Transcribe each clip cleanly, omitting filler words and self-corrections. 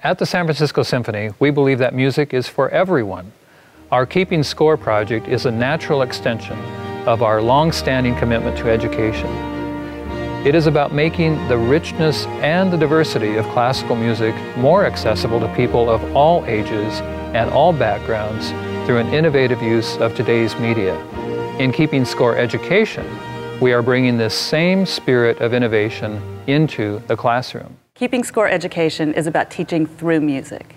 At the San Francisco Symphony, we believe that music is for everyone. Our Keeping Score project is a natural extension of our long-standing commitment to education. It is about making the richness and the diversity of classical music more accessible to people of all ages and all backgrounds through an innovative use of today's media. In Keeping Score Education, we are bringing this same spirit of innovation into the classroom. Keeping Score Education is about teaching through music.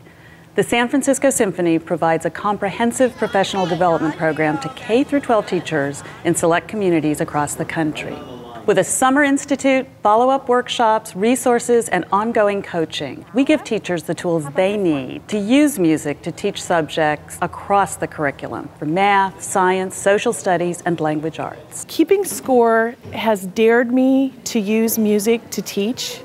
The San Francisco Symphony provides a comprehensive professional development program to K-12 teachers in select communities across the country. With a summer institute, follow-up workshops, resources, and ongoing coaching, we give teachers the tools they need to use music to teach subjects across the curriculum for math, science, social studies, and language arts. Keeping Score has dared me to use music to teach.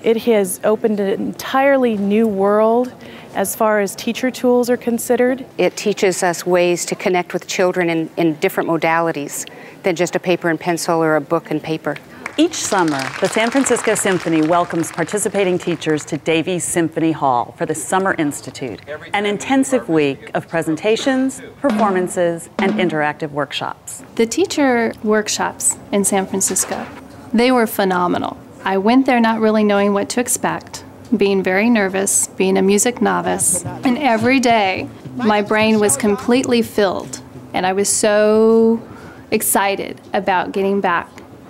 It has opened an entirely new world as far as teacher tools are considered. It teaches us ways to connect with children in different modalities than just a paper and pencil or a book and paper. Each summer, the San Francisco Symphony welcomes participating teachers to Davies Symphony Hall for the Summer Institute, an intensive week of presentations, performances, and interactive workshops. The teacher workshops in San Francisco, they were phenomenal. I went there not really knowing what to expect, being very nervous, being a music novice, and every day my brain was completely filled, and I was so excited about getting back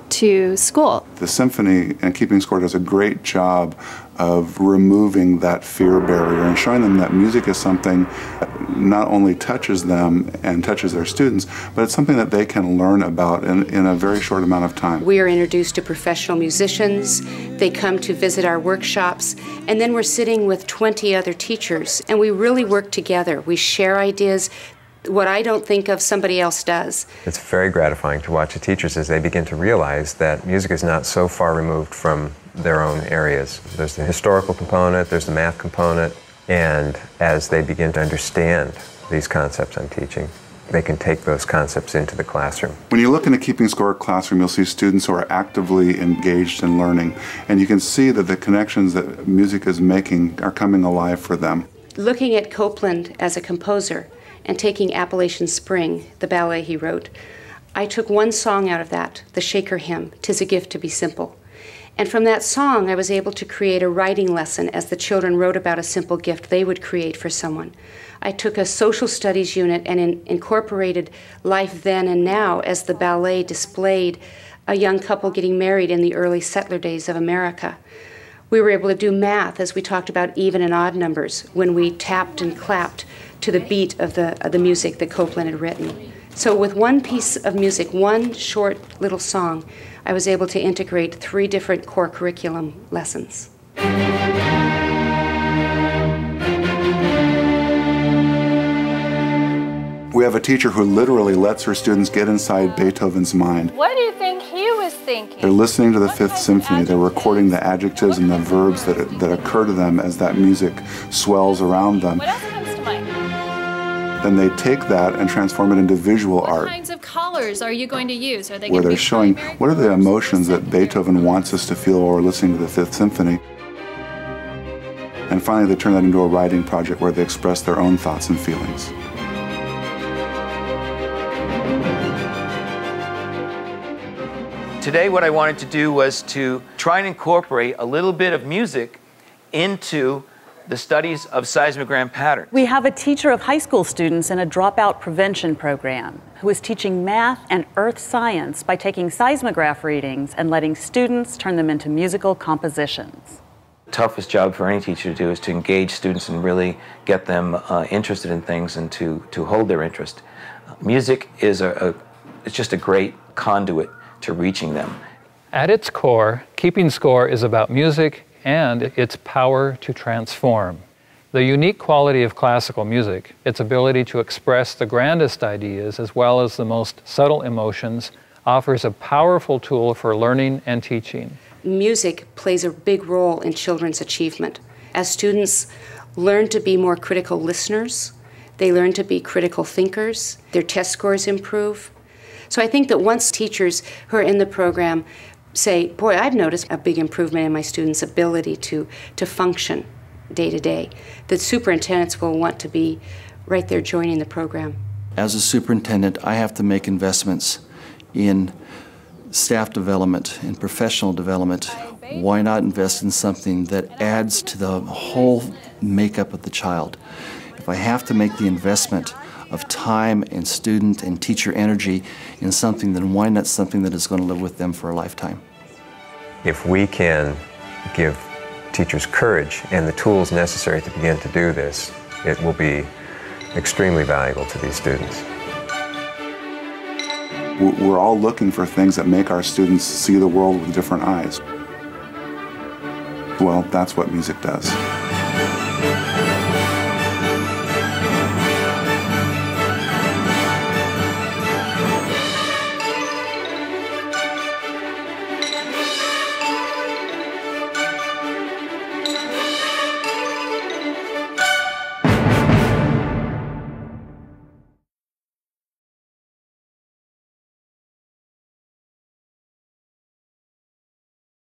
to school. The Symphony and Keeping Score does a great job of removing that fear barrier and showing them that music is something that not only touches them and touches their students, but it's something that they can learn about in a very short amount of time. We are introduced to professional musicians, they come to visit our workshops, and then we're sitting with 20 other teachers, and we really work together. We share ideas. What I don't think of, somebody else does. It's very gratifying to watch the teachers as they begin to realize that music is not so far removed from their own areas. There's the historical component, there's the math component, and as they begin to understand these concepts I'm teaching, they can take those concepts into the classroom. When you look in a Keeping Score classroom, you'll see students who are actively engaged in learning, and you can see that the connections that music is making are coming alive for them. Looking at Copland as a composer, and taking Appalachian Spring, the ballet he wrote, I took one song out of that, the Shaker Hymn, "'Tis a Gift to be Simple." And from that song, I was able to create a writing lesson as the children wrote about a simple gift they would create for someone. I took a social studies unit and incorporated life then and now as the ballet displayed a young couple getting married in the early settler days of America. We were able to do math as we talked about even and odd numbers when we tapped and clapped to the beat of the music that Copland had written. So with one piece of music, one short little song, I was able to integrate 3 different core curriculum lessons. We have a teacher who literally lets her students get inside Beethoven's mind. What do you think he was thinking? They're listening to the Fifth Symphony. They're recording the adjectives and the verbs that occur to them as that music swells around them. What else comes to mind? Then they take that and transform it into visual art. What kinds of colors are you going to use? Are they where they're showing what are the emotions that Beethoven wants us to feel while we're listening to the Fifth Symphony. And finally, they turn that into a writing project where they express their own thoughts and feelings. Today what I wanted to do was to try and incorporate a little bit of music into the studies of seismogram patterns. We have a teacher of high school students in a dropout prevention program who is teaching math and earth science by taking seismograph readings and letting students turn them into musical compositions. The toughest job for any teacher to do is to engage students and really get them interested in things and to hold their interest. Music is it's just a great conduit to reaching them. At its core, Keeping Score is about music and its power to transform. The unique quality of classical music, its ability to express the grandest ideas as well as the most subtle emotions, offers a powerful tool for learning and teaching. Music plays a big role in children's achievement. As students learn to be more critical listeners, they learn to be critical thinkers, their test scores improve. So I think that once teachers who are in the program say, boy, I've noticed a big improvement in my students' ability to function day to day, that superintendents will want to be right there joining the program. As a superintendent, I have to make investments in staff development, in professional development. Why not invest in something that adds to the whole makeup of the child? If I have to make the investment of time and student and teacher energy in something, then why not something that is going to live with them for a lifetime? If we can give teachers courage and the tools necessary to begin to do this, it will be extremely valuable to these students. We're all looking for things that make our students see the world with different eyes. Well, that's what music does.